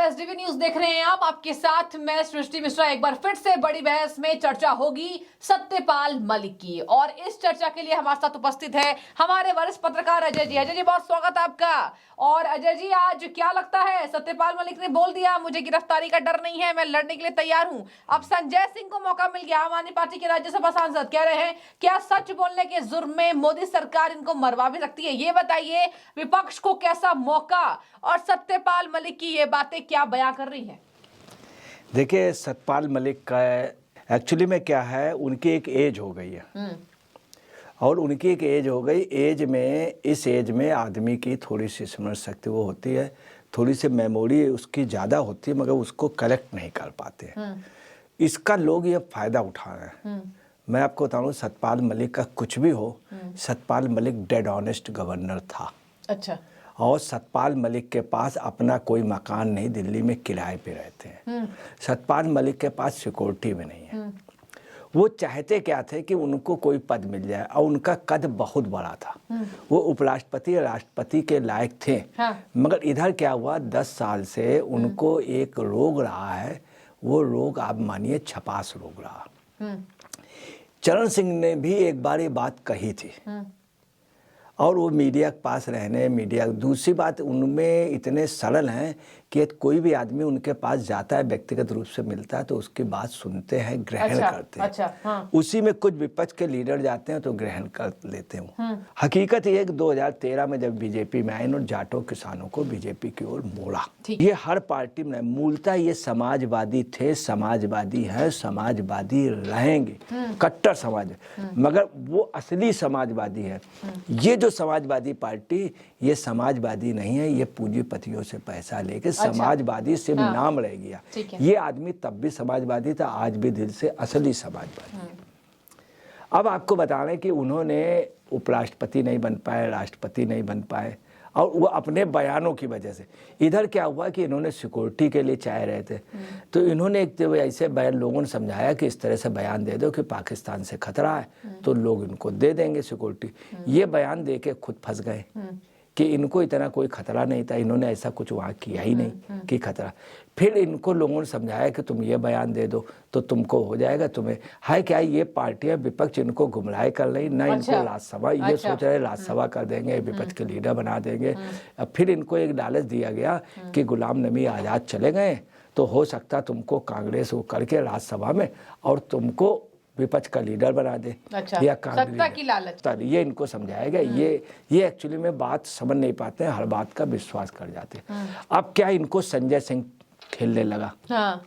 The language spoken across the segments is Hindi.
एसडीवी न्यूज देख रहे हैं आप, आपके साथ मैं सृष्टि मिश्रा। एक बार फिर से बड़ी बहस में चर्चा होगी सत्यपाल मलिक की, और इस चर्चा के लिए हमारे साथ उपस्थित है हमारे वरिष्ठ पत्रकार अजय जी। अजय जी, बहुत स्वागत है आपका। और अजय जी, आज क्या लगता है, सत्यपाल मलिक ने बोल दिया मुझे गिरफ्तारी का डर नहीं है, मैं लड़ने के लिए तैयार हूं। अब संजय सिंह को मौका मिल गया, आम आदमी पार्टी के राज्यसभा सांसद कह रहे हैं क्या सच बोलने के जुर्म में मोदी सरकार इनको मरवा भी सकती है? ये बताइए, विपक्ष को कैसा मौका, और सत्यपाल मलिक की ये बातें क्या बयां कर रही हैं? देखिए, सत्यपाल मलिक का एक्चुअली में क्या है, उनकी एक एज हो गई है और उनकी एक एज हो गई। इस एज में आदमी की थोड़ी सी स्मरण शक्ति वो होती है, थोड़ी सी मेमोरी उसकी ज़्यादा होती है, मगर उसको कलेक्ट नहीं कर पाते हैं। इसका लोग ये फ़ायदा उठा रहे हैं। मैं आपको बताऊँ, सत्यपाल मलिक का कुछ भी हो, Satyapal Malik dead honest governor था। अच्छा। और सत्यपाल मलिक के पास अपना कोई मकान नहीं, दिल्ली में किराए पे रहते हैं। सत्यपाल मलिक के पास सिक्योरिटी भी नहीं है। वो चाहते क्या थे कि उनको कोई पद मिल जाए, और उनका कद बहुत बड़ा था। वो उपराष्ट्रपति और राष्ट्रपति के लायक थे। हाँ। मगर इधर क्या हुआ, 10 साल से उनको एक रोग रहा है। वो रोग आप मानिए छपास रोग रहा। चरण सिंह ने भी एक बार ये बात कही थी, और वो मीडिया के पास रहने, मीडिया दूसरी बात, उनमें इतने सरल हैं कि कोई भी आदमी उनके पास जाता है, व्यक्तिगत रूप से मिलता है, तो उसकी बात सुनते हैं, ग्रहण करते हैं। अच्छा, हाँ। उसी में कुछ विपक्ष के लीडर जाते हैं तो ग्रहण कर लेते हैं। हकीकत ये है कि 2013 में जब बीजेपी में आए और जाटों किसानों को बीजेपी की ओर मोड़ा, ये हर पार्टी में मूलतः ये समाजवादी थे, समाजवादी हैं, समाजवादी रहेंगे, कट्टर समाज, मगर वो असली समाजवादी है। ये जो समाजवादी पार्टी, ये समाजवादी नहीं है, ये पूंजीपतियों से पैसा लेके समाजवादी सिर्फ नाम रह गया। ये आदमी तब भी समाजवादी था, आज भी दिल से असली समाजवादी है। अब आपको बता रहे कि उन्होंने उपराष्ट्रपति नहीं बन पाए, राष्ट्रपति नहीं बन पाए, और वो अपने बयानों की वजह से। इधर क्या हुआ कि इन्होंने सिक्योरिटी के लिए चाह रहे थे, तो इन्होंने एक ऐसे बयान, लोगों ने समझाया कि इस तरह से बयान दे दो कि पाकिस्तान से खतरा है, तो लोग इनको दे देंगे सिक्योरिटी। ये बयान दे के खुद फंस गए कि इनको इतना कोई खतरा नहीं था, इन्होंने ऐसा कुछ वहाँ किया ही नहीं कि खतरा। फिर इनको लोगों ने समझाया कि तुम ये बयान दे दो तो तुमको हो जाएगा। तुम्हें है क्या, ये पार्टियां विपक्ष इनको गुमराह कर रही ना। इनको राज्यसभा ये सोच रहे राज्यसभा कर देंगे, विपक्ष के लीडर बना देंगे। अब फिर इनको एक लालच दिया गया कि गुलाम नबी आज़ाद चले गए तो हो सकता तुमको कांग्रेस वो करके राज्यसभा में और तुमको विपक्ष का लीडर बना दे। अच्छा, या सत्ता की लालच, ये इनको समझाया गया। ये एक्चुअली में बात समझ नहीं पाते हैं, हर बात का विश्वास कर जाते हैं। अब क्या इनको संजय सिंह खेलने लगा। हाँ।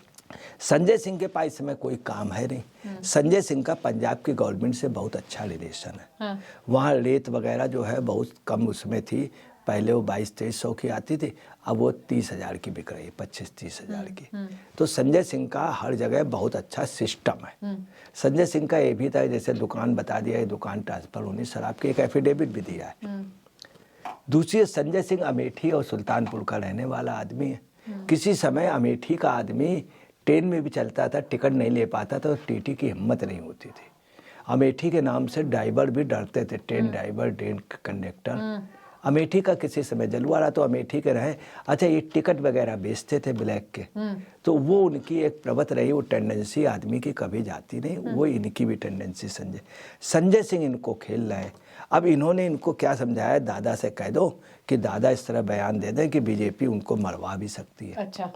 संजय सिंह के पास इस समय कोई काम है नहीं। संजय सिंह का पंजाब की गवर्नमेंट से बहुत अच्छा रिलेशन है। हाँ। वहाँ रेत वगैरह जो है बहुत कम उसमें थी। पहले वो 22-2300 की आती थी, अब वो 30,000 की बिक रही है, 25-30,000 की। तो संजय सिंह का हर जगह बहुत अच्छा सिस्टम है। संजय सिंह का ये भी था, जैसे दुकान बता दिया है, दुकान ट्रांसफर होनी, शराब की एक एफिडेविट भी दिया है। दूसरी, संजय सिंह अमेठी और सुल्तानपुर का रहने वाला आदमी है। किसी समय अमेठी का आदमी ट्रेन में भी चलता था, टिकट नहीं ले पाता था, टीटी की हिम्मत नहीं होती थी। अमेठी के नाम से ड्राइवर भी डरते थे, train driver, train conductor. Amethi का किसी समय जलवाड़ा तो अमेठी के रहे। अच्छा, ये टिकट वगैरह बेचते थे ब्लैक के, तो वो उनकी एक प्रवृत्ति रही। वो टेंडेंसी आदमी की कभी जाती नहीं, वो इनकी भी टेंडेंसी। संजय सिंह इनको खेल रहे हैं। अब इन्होंने इनको क्या समझाया, दादा से कह दो कि दादा इस तरह बयान दे दें कि बीजेपी उनको मरवा भी सकती है। अच्छा।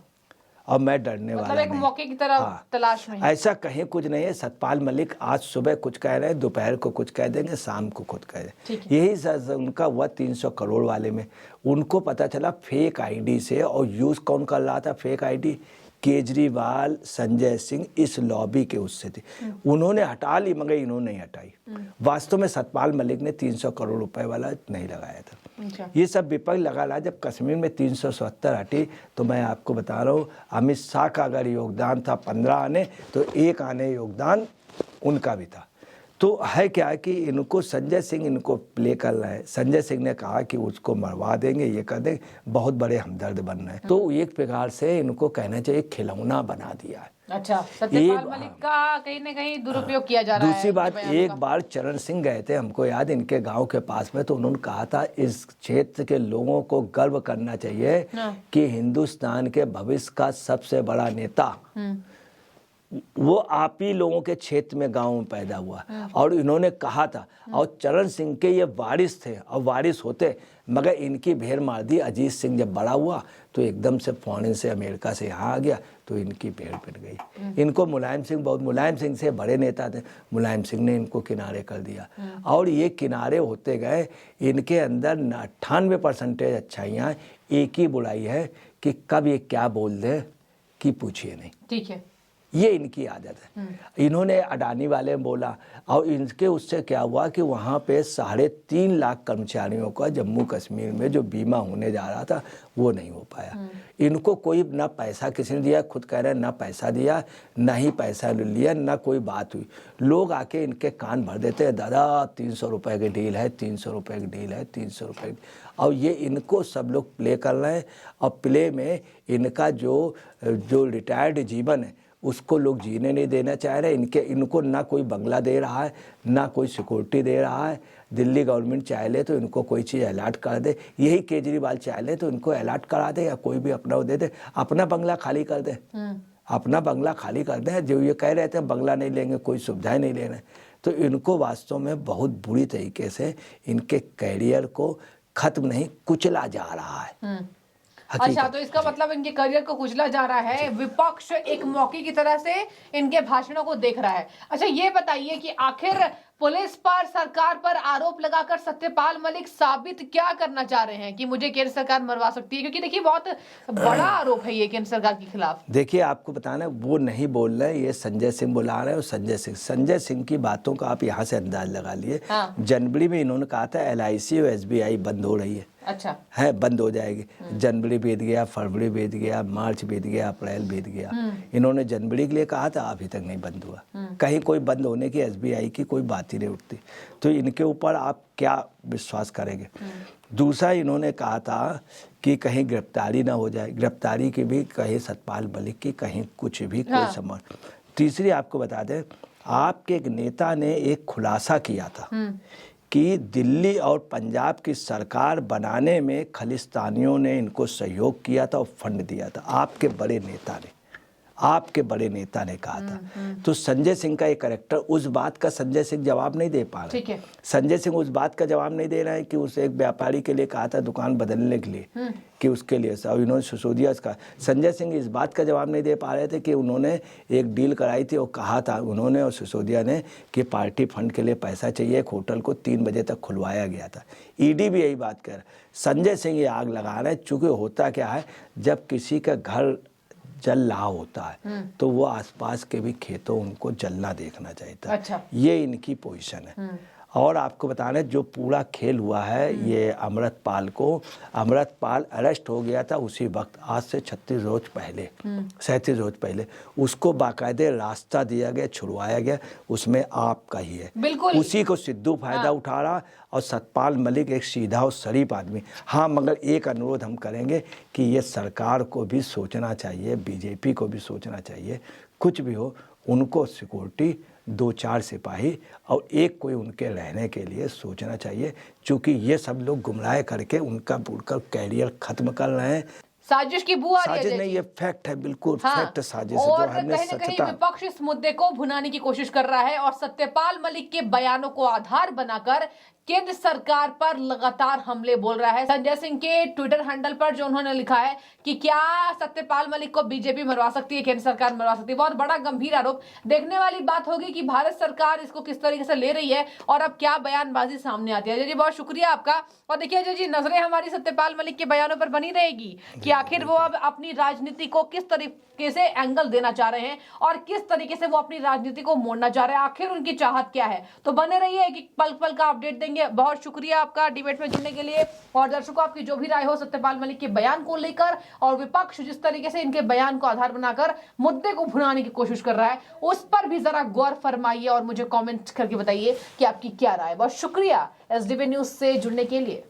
अब मैं डरने वाला नहीं। एक मौके की तरह तलाश में। ऐसा कहीं कुछ नहीं है। सत्यपाल मलिक आज सुबह कुछ कह रहे हैं, दोपहर को कुछ कह देंगे, शाम को खुद कह देंगे। यही उनका हुआ 300 करोड़ वाले में। उनको पता चला फेक आईडी से, और यूज कौन कर रहा था फेक आईडी, केजरीवाल, संजय सिंह, इस लॉबी के उससे थे। उन्होंने हटा ली, मगर इन्होंने नहीं हटाई। वास्तव में सत्यपाल मलिक ने 300 करोड़ रुपए वाला नहीं लगाया था। ये सब विपक्ष लगा रहा। जब कश्मीर में 370 हटी, तो मैं आपको बता रहा हूँ, अमित शाह का अगर योगदान था 15 आने, तो 1 आने योगदान उनका भी था। तो है क्या कि इनको संजय सिंह इनको प्ले कर रहे हैं। संजय सिंह ने कहा कि उसको मरवा देंगे, ये कर देंगे, बहुत बड़े हमदर्द बन रहे हैं। तो एक प्रकार से इनको कहना चाहिए खिलौना बना दिया है। अच्छा, सत्यपाल मलिक का कहीं ना कहीं दुरुपयोग किया जा रहा है। दूसरी बात, बयानों एक का। बार चरण सिंह गए थे, हमको याद, इनके गांव के पास में, तो उन्होंने कहा था इस क्षेत्र के लोगों को गर्व करना चाहिए कि हिंदुस्तान के भविष्य का सबसे बड़ा नेता वो आप ही लोगों के क्षेत्र में, गांव में पैदा हुआ। और इन्होंने कहा था, और चरण सिंह के ये वारिस थे, और वारिस होते, मगर इनकी भेड़ मार दी। अजीत सिंह जब बड़ा हुआ तो एकदम से फॉरेन से, अमेरिका से यहाँ आ गया, तो इनकी भेड़ पिट गई। इनको मुलायम सिंह, बहुत मुलायम सिंह से बड़े नेता थे, मुलायम सिंह ने इनको किनारे कर दिया। और ये किनारे होते गए, इनके अंदर 98% अच्छाइयाँ, एक ही बुराई है कि कब ये क्या बोल दे कि पूछिए नहीं। ठीक है, ये इनकी आदत है। इन्होंने अडानी वाले में बोला, और इनके उससे क्या हुआ कि वहाँ पे 3.5 लाख कर्मचारियों का जम्मू कश्मीर में जो बीमा होने जा रहा था वो नहीं हो पाया। इनको कोई ना पैसा किसी ने दिया, खुद कह रहे हैं ना पैसा दिया, ना ही पैसा लिया, ना कोई बात हुई। लोग आके इनके कान भर देते हैं, दादा 300 रुपये की डील है, 300 रुपये की डील है, 300 रुपये की। और ये इनको सब लोग प्ले कर रहे हैं, और प्ले में इनका जो रिटायर्ड जीवन है उसको लोग जीने नहीं देना चाह रहे। इनको ना कोई बंगला दे रहा है, ना कोई सिक्योरिटी दे रहा है। दिल्ली गवर्नमेंट चाह ले तो इनको कोई चीज़ अलर्ट कर दे, यही केजरीवाल चाह ले तो इनको अलर्ट करा दे, या कोई भी अपना वो दे दे, अपना बंगला खाली कर दे, अपना बंगला खाली कर दे। जो ये कह रहे थे बंगला नहीं लेंगे, कोई सुविधाएं नहीं ले रहे, तो इनको वास्तव में बहुत बुरी तरीके से इनके कैरियर को खत्म नहीं, कुचला जा रहा है। अच्छा, तो इसका मतलब इनके करियर को कुचला जा रहा है, विपक्ष एक मौके की तरह से इनके भाषणों को देख रहा है। अच्छा, ये बताइए कि आखिर पुलिस पर, सरकार पर आरोप लगाकर सत्यपाल मलिक साबित क्या करना चाह रहे हैं कि मुझे केंद्र सरकार मरवा सकती है? क्योंकि देखिए बहुत बड़ा आरोप है ये केंद्र सरकार के खिलाफ। देखिए, आपको बताना, वो नहीं बोल रहे, ये संजय सिंह बुला रहे हैं। और संजय सिंह की बातों का आप यहाँ से अंदाज लगा लिए। जनवरी में इन्होंने कहा था LIC और SBI बंद हो रही है। अच्छा, है बंद हो जाएगी। जनवरी बीत गया, फरवरी बीत गया, मार्च बीत गया, अप्रैल बीत गया। इन्होंने जनवरी के लिए कहा था, अभी तक नहीं बंद हुआ। कहीं कोई बंद होने की, SBI की कोई बात ही नहीं उठती। तो इनके ऊपर आप क्या विश्वास करेंगे? दूसरा, इन्होंने कहा था कि कहीं गिरफ्तारी ना हो जाए, गिरफ्तारी की भी, कहीं सतपाल मलिक की, कहीं कुछ भी कोई संभव। तीसरी, आपको बता दें, आपके एक नेता ने एक खुलासा किया था कि दिल्ली और पंजाब की सरकार बनाने में खालिस्तानियों ने इनको सहयोग किया था और फंड दिया था। आपके बड़े नेता ने कहा था। तो संजय सिंह का एक कैरेक्टर, उस बात का संजय सिंह जवाब नहीं दे पा रहे। ठीक है, संजय सिंह उस बात का जवाब नहीं दे रहे हैं कि उस एक व्यापारी के लिए कहा था दुकान बदलने के लिए, कि उसके लिए, और इन्होंने सिसोदिया का, संजय सिंह इस बात का जवाब नहीं दे पा रहे थे कि उन्होंने एक डील कराई थी और कहा था उन्होंने और सिसोदिया ने कि पार्टी फंड के लिए पैसा चाहिए। एक होटल को 3 बजे तक खुलवाया गया था। ED भी यही बात कर रहा है। संजय सिंह ये आग लगा रहे हैं। चूंकि होता क्या है, जब किसी का घर जल रहा होता है तो वो आसपास के भी खेतों उनको जलना देखना चाहिए था। अच्छा, ये इनकी पोजीशन है। और आपको बताना, जो पूरा खेल हुआ है ये अमृतपाल अरेस्ट हो गया था उसी वक्त, आज से 37 रोज पहले उसको बाकायदे रास्ता दिया गया, छुड़वाया गया, उसमें आपका ही है। बिल्कुल, उसी को सिद्धू फायदा उठा रहा, और सतपाल मलिक एक सीधा और शरीफ आदमी। हाँ, मगर एक अनुरोध हम करेंगे कि ये सरकार को भी सोचना चाहिए, BJP को भी सोचना चाहिए, कुछ भी हो उनको सिक्योरिटी, 2-4 सिपाही और एक कोई उनके रहने के लिए सोचना चाहिए। चूंकि ये सब लोग गुमराह करके उनका पूरा कैरियर खत्म कर रहे हैं। साजिश की बू आ रही है। साजिश नहीं, ये फैक्ट है, बिल्कुल फैक्ट साजिश है। और कहीं ना कहीं विपक्ष इस मुद्दे को भुनाने की कोशिश कर रहा है और सत्यपाल मलिक के बयानों को आधार बनाकर केंद्र सरकार पर लगातार हमले बोल रहा है। संजय सिंह के ट्विटर हैंडल पर जो उन्होंने लिखा है कि क्या सत्यपाल मलिक को BJP मरवा सकती है, केंद्र सरकार मरवा सकती है, बहुत बड़ा गंभीर आरोप। देखने वाली बात होगी कि भारत सरकार इसको किस तरीके से ले रही है और अब क्या बयानबाजी सामने आती है। अजय जी, बहुत शुक्रिया आपका। और देखिए अजय जी, नजरें हमारी सत्यपाल मलिक के बयानों पर बनी रहेगी कि आखिर वो अब अपनी राजनीति को किस तरीके से एंगल देना चाह रहे हैं और किस तरीके से वो अपनी राजनीति को मोड़ना चाह रहे हैं, आखिर उनकी चाहत क्या है। तो बने रहिए कि पल पल का अपडेट देंगे। बहुत शुक्रिया आपका डिबेट में जुड़ने के लिए। और दर्शकों, आपकी जो भी राय हो सत्यपाल मलिक के बयान को लेकर और विपक्ष जिस तरीके से इनके बयान को आधार बनाकर मुद्दे को भुनाने की कोशिश कर रहा है, उस पर भी जरा गौर फरमाइए और मुझे कमेंट करके बताइए कि आपकी क्या राय है। बहुत शुक्रिया SDB न्यूज से जुड़ने के लिए।